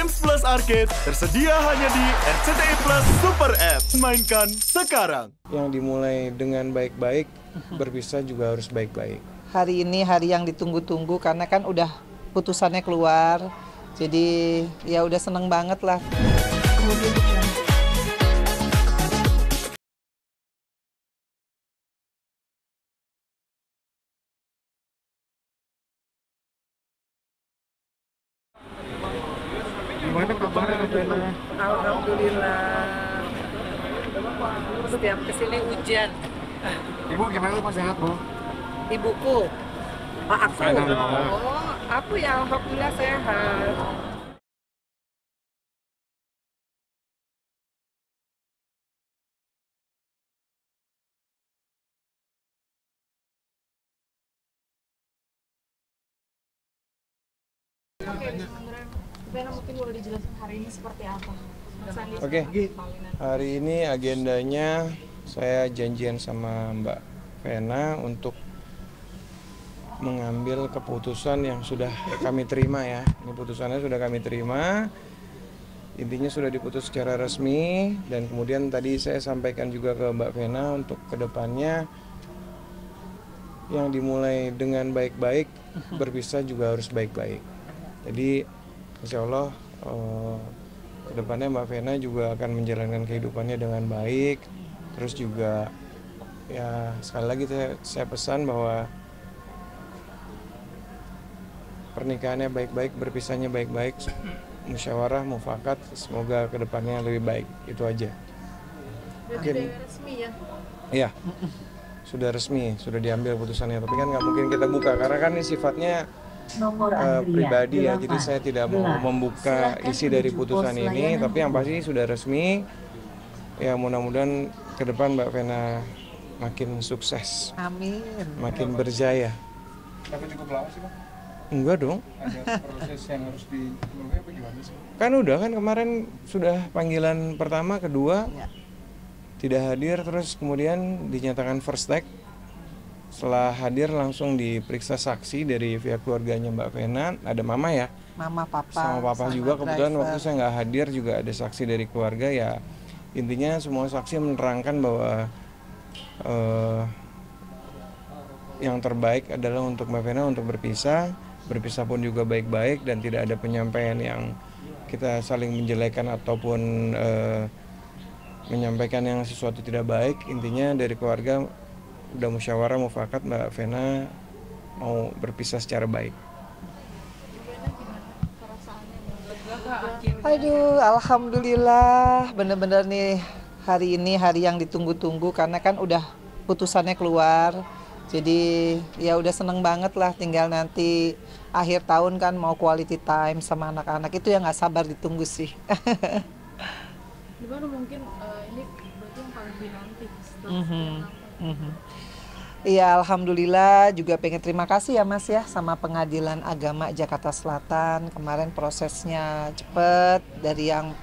Games Plus Arcade tersedia hanya di RCTI Plus Super App. Mainkan sekarang. Yang dimulai dengan baik-baik, berpisah juga harus baik-baik. Hari ini hari yang ditunggu-tunggu karena kan udah putusannya keluar. Jadi ya udah seneng banget lah. Gimana kabarnya Vena? Alhamdulillah. Setiap kesini hujan. Ibu gimana lu sehat, Bu? Ibuku, aku. Alhamdulillah. Oh, aku ya alhamdulillah sehat. Vena mungkin boleh dijelaskan hari ini seperti apa? Oke, hari ini agendanya saya janjian sama Mbak Vena untuk mengambil keputusan yang sudah kami terima ya. Ini putusannya sudah kami terima, intinya sudah diputus secara resmi, dan kemudian tadi saya sampaikan juga ke Mbak Vena untuk kedepannya yang dimulai dengan baik-baik, berpisah juga harus baik-baik. Jadi insya Allah kedepannya Mbak Vena juga akan menjalankan kehidupannya dengan baik. Terus juga ya sekali lagi saya pesan bahwa pernikahannya baik-baik, berpisahnya baik-baik, musyawarah, mufakat, semoga kedepannya lebih baik. Itu aja. Sudah resmi ya? Iya, sudah resmi, sudah diambil putusannya. Tapi kan nggak mungkin kita buka karena kan ini sifatnya pribadi ya, jadi saya tidak mau membuka isi dari putusan ini, tapi yang pasti sudah resmi. Ya mudah-mudahan ke depan Mbak Vena makin sukses, Amin. makin berjaya. Tapi cukup lama sih, Pak? Enggak dong, Ada proses yang harus dilalui apa gimana sih? kan udah kan kemarin sudah panggilan pertama, kedua Ya. tidak hadir, terus kemudian dinyatakan first take. Setelah hadir langsung diperiksa saksi dari pihak keluarganya Mbak Vena, ada mama ya, Mama, papa, sama papa juga. Kebetulan waktu saya nggak hadir juga ada saksi dari keluarga ya. Intinya semua saksi menerangkan bahwa yang terbaik adalah untuk Mbak Vena untuk berpisah pun juga baik-baik, dan tidak ada penyampaian yang kita saling menjelekan ataupun menyampaikan yang sesuatu tidak baik. Intinya dari keluarga udah musyawarah mufakat Mbak Vena mau berpisah secara baik. Aduh, alhamdulillah, bener-bener nih hari ini hari yang ditunggu-tunggu karena kan udah putusannya keluar. Jadi ya udah seneng banget lah, tinggal nanti akhir tahun kan mau quality time sama anak-anak, itu yang nggak sabar ditunggu sih. Gimana mungkin ini berarti yang paling dinanti setelah Iya, alhamdulillah, juga pengen terima kasih ya Mas ya sama Pengadilan Agama Jakarta Selatan. Kemarin prosesnya cepet dari yang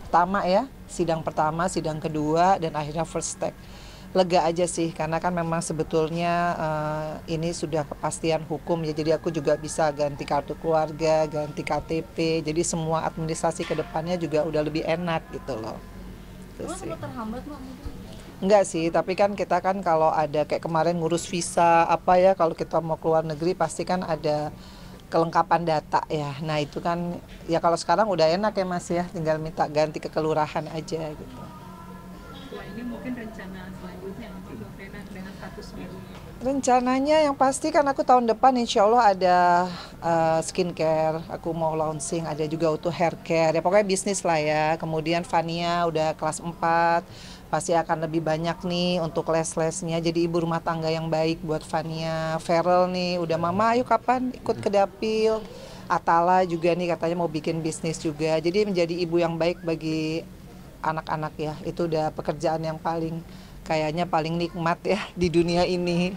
pertama ya, sidang pertama, sidang kedua, dan akhirnya first take. Lega aja sih karena kan memang sebetulnya ini sudah kepastian hukum ya, jadi aku juga bisa ganti kartu keluarga, ganti KTP, jadi semua administrasi ke depannya juga udah lebih enak gitu loh. Itu sih. sempat terhambat Mbak mungkin? Enggak sih, tapi kan kita kan kalau ada kayak kemarin ngurus visa apa ya, kalau kita mau keluar negeri pasti kan ada kelengkapan data ya. Nah itu kan ya kalau sekarang udah enak ya Mas ya, tinggal minta ganti ke kelurahan aja gitu. Setelah ini mungkin rencana selanjutnya apa Mbak Vena dengan status baru? Rencananya yang pasti kan aku tahun depan insya Allah ada skincare, aku mau launching, ada juga untuk hair care, ya pokoknya bisnis lah ya. Kemudian Fania udah kelas 4, pasti akan lebih banyak nih untuk les-lesnya, jadi ibu rumah tangga yang baik buat Fania. Feral nih udah mama ayo kapan ikut ke dapil. Atala juga nih katanya mau bikin bisnis juga, jadi menjadi ibu yang baik bagi anak-anak ya, itu udah pekerjaan yang kayaknya paling nikmat ya di dunia ini.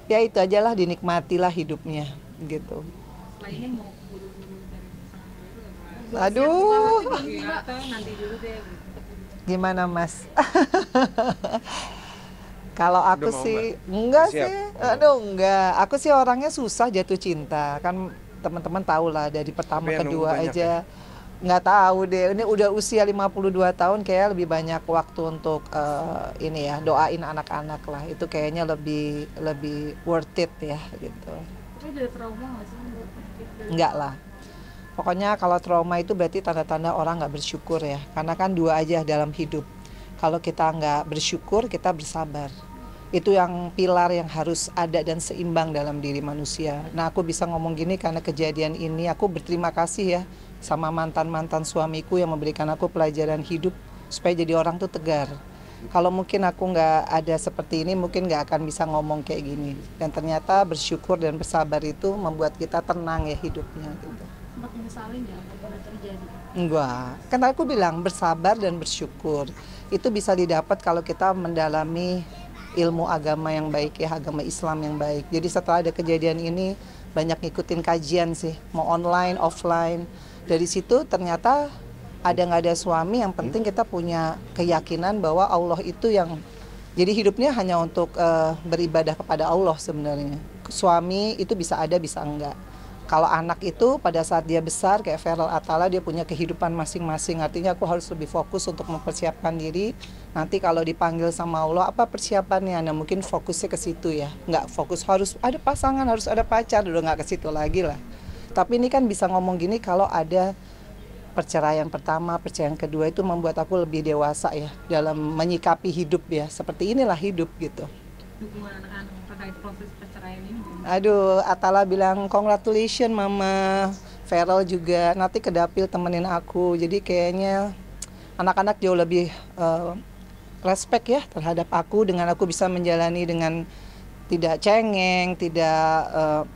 Ya itu aja lah, dinikmatilah hidupnya gitu. Setelah ini mau buru-buru dari pasangan baru apa? Aduh, Atau nanti dulu deh? gimana Mas? Kalau aku Udah mau, sih Mbak? enggak Siap. sih, aduh enggak. Aku sih orangnya susah jatuh cinta. Kan teman-teman tahu lah dari pertama Tapi yang nunggu kedua banyak aja nggak tahu deh. Ini udah usia 52 tahun kayak lebih banyak waktu untuk ini ya, doain anak-anak lah. Itu kayaknya lebih worth it ya gitu. Tapi ada trauma nggak sih buat penyakit? Enggak lah. Pokoknya kalau trauma itu berarti tanda-tanda orang nggak bersyukur ya. Karena kan dua aja dalam hidup. Kalau kita nggak bersyukur, kita bersabar. Itu yang pilar yang harus ada dan seimbang dalam diri manusia. Nah, aku bisa ngomong gini karena kejadian ini. Aku berterima kasih ya sama mantan-mantan suamiku yang memberikan aku pelajaran hidup supaya jadi orang tuh tegar. Kalau mungkin aku nggak ada seperti ini, mungkin nggak akan bisa ngomong kayak gini. Dan ternyata bersyukur dan bersabar itu membuat kita tenang ya hidupnya gitu. Sempat menyesali nggak apa yang terjadi? Enggak, kan aku bilang bersabar dan bersyukur. Itu bisa didapat kalau kita mendalami ilmu agama yang baik ya, agama Islam yang baik. Jadi setelah ada kejadian ini, banyak ngikutin kajian sih, mau online, offline. Dari situ ternyata ada nggak ada suami, yang penting kita punya keyakinan bahwa Allah itu yang, jadi hidupnya hanya untuk beribadah kepada Allah sebenarnya. Suami itu bisa ada, bisa enggak. Kalau anak itu pada saat dia besar kayak Feral Atala, dia punya kehidupan masing-masing. Artinya aku harus lebih fokus untuk mempersiapkan diri. Nanti kalau dipanggil sama Allah, apa persiapannya? Nah mungkin fokusnya ke situ ya. Nggak fokus harus ada pasangan, harus ada pacar, udah nggak ke situ lagi lah. Tapi ini kan bisa ngomong gini kalau ada perceraian pertama, perceraian kedua, itu membuat aku lebih dewasa ya dalam menyikapi hidup ya. Seperti inilah hidup gitu. Dukungan anak-anak terkait proses perceraian ini? Aduh, Atala bilang congratulations mama, Feral juga, nanti ke dapil temenin aku. Jadi kayaknya anak-anak jauh lebih respect ya terhadap aku, dengan aku bisa menjalani dengan tidak cengeng,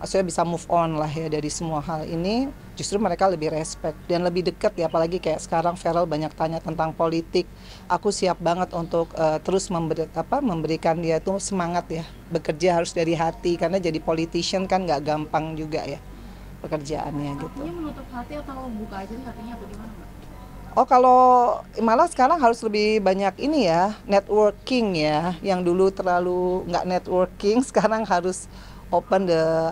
saya bisa move on lah ya dari semua hal ini. Justru mereka lebih respect dan lebih dekat ya, apalagi kayak sekarang Feral banyak tanya tentang politik. Aku siap banget untuk terus memberikan dia tuh semangat ya, bekerja harus dari hati, karena jadi politician kan nggak gampang juga ya pekerjaannya gitu. Artinya menutup hati atau buka aja nih hatinya apa gimana Mbak? Oh, kalau malah sekarang harus lebih banyak ini ya, networking ya. Yang dulu terlalu nggak networking, sekarang harus open the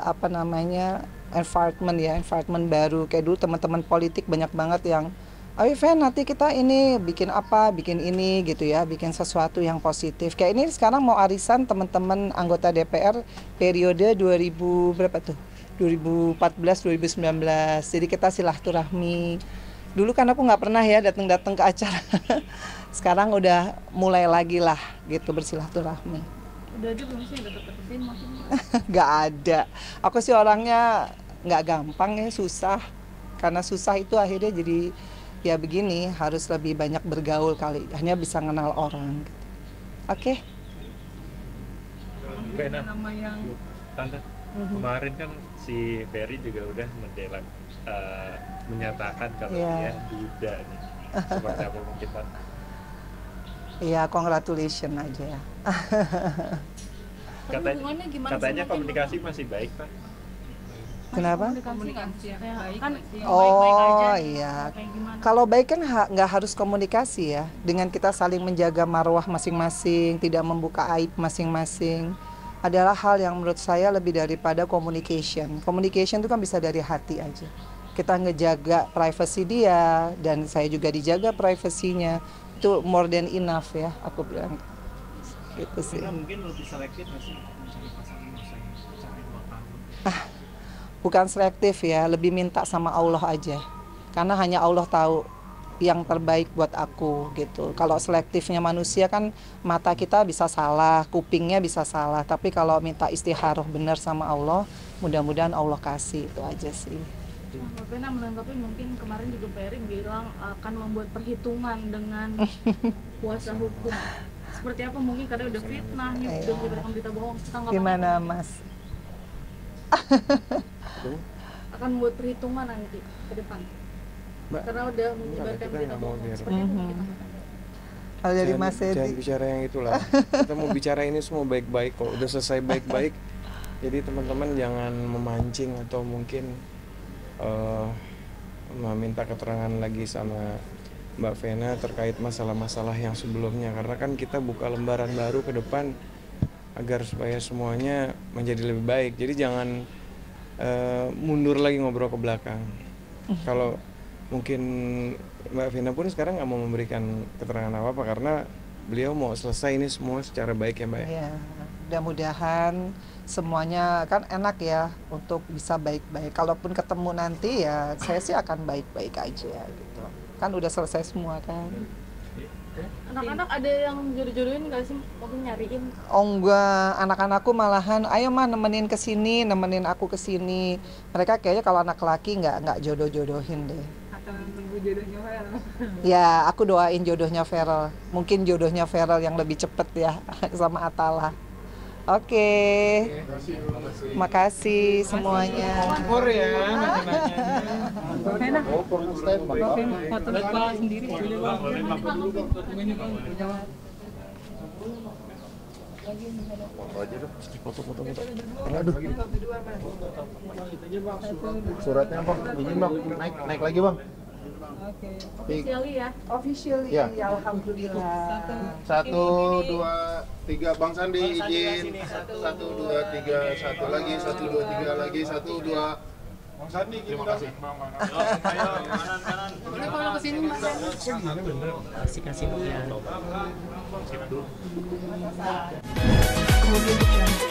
environment baru. Kayak dulu teman-teman politik banyak banget yang, ayo Fen, nanti kita ini bikin apa, bikin ini gitu ya, bikin sesuatu yang positif. Kayak ini sekarang mau arisan teman-teman anggota DPR periode 2014-2019. Jadi kita silaturahmi. Dulu kan aku nggak pernah ya datang ke acara. Sekarang udah mulai lagi lah gitu bersilaturahmi. Udah aja belum sih deket-deketin maksudnya? Nggak ada. Aku sih orangnya nggak gampang ya, susah. Karena susah itu akhirnya jadi ya begini, harus lebih banyak bergaul kali. Hanya bisa kenal orang. Oke. Bena, Nama yang Tante, kemarin kan si Ferry juga udah menyatakan kalau dia duda nih. Seperti apa mungkin Pak? Iya, congratulations aja ya. hubungannya gimana Katanya sih? komunikasi masih baik Pak. Kenapa? Komunikasi yang baik kan baik-baik Oh aja nih. iya. Kayak gimana? Kalau baik kan nggak harus komunikasi ya. Dengan kita saling menjaga marwah masing-masing, tidak membuka aib masing-masing, adalah hal yang menurut saya lebih daripada communication. Communication itu kan bisa dari hati aja. Kita ngejaga privasi dia dan saya juga dijaga privasinya. Itu more than enough ya, aku bilang. Gitu sih. Mungkin lebih selektif nggak sih mencari pasangan sampai 2 tahun? Bukan selektif ya, lebih minta sama Allah aja. Karena hanya Allah tahu yang terbaik buat aku gitu. Kalau selektifnya manusia kan mata kita bisa salah, kupingnya bisa salah. Tapi kalau minta istikharah benar sama Allah, mudah-mudahan Allah kasih, itu aja sih. Mbak Vena menanggapi mungkin kemarin juga Ferry bilang akan membuat perhitungan dengan kuasa hukum. Seperti apa mungkin karena udah fitnah nih, udah menyebarkan berita bohong. Tanggapan Gimana apa? Mas? Akan membuat perhitungan nanti ke depan. Mbak, Karena udah menyebarkan kita berita nggak mau bohong. biar- Seperti apa mungkin tanggapan? Kalau dari Mas Jangan Edi, bicara yang itulah. Kita mau bicara ini semua baik-baik kok. Udah selesai baik-baik. Jadi teman-teman jangan memancing atau mungkin meminta keterangan lagi sama Mbak Vena terkait masalah-masalah yang sebelumnya. Karena kan kita buka lembaran baru ke depan agar supaya semuanya menjadi lebih baik. Jadi jangan mundur lagi ngobrol ke belakang. Kalau mungkin Mbak Vena pun sekarang nggak mau memberikan keterangan apa-apa karena beliau mau selesai ini semua secara baik ya Mbak. Ya, mudah-mudahan semuanya kan enak ya untuk bisa baik-baik. Kalaupun ketemu nanti ya saya sih akan baik-baik aja gitu. Kan udah selesai semua kan. Anak-anak ada yang jodoh-jodohin nggak sih? Mungkin nyariin? Oh enggak, anak-anakku malahan, ayo mah nemenin ke sini, nemenin aku ke sini. Mereka kayaknya kalau anak laki nggak jodoh-jodohin deh. Atau nunggu jodohnya Feral? Ya, aku doain jodohnya Feral. Mungkin jodohnya Feral yang lebih cepet ya sama Atala. Oke. Makasih semuanya. Korea Vena, foto Iqbal sendiri boleh Bang? Suratnya bang, izin bang, naik lagi bang. Officially ya? Officially, Ya. alhamdulillah. 1, 2, 3 Bang Sandi izin. 1, 2, 3, 1 lagi, 1, 2, 3 lagi, 1, 2. Bang Sandi, terima kasih. Boleh kalau kesini Mas Kasih ya. Kemudian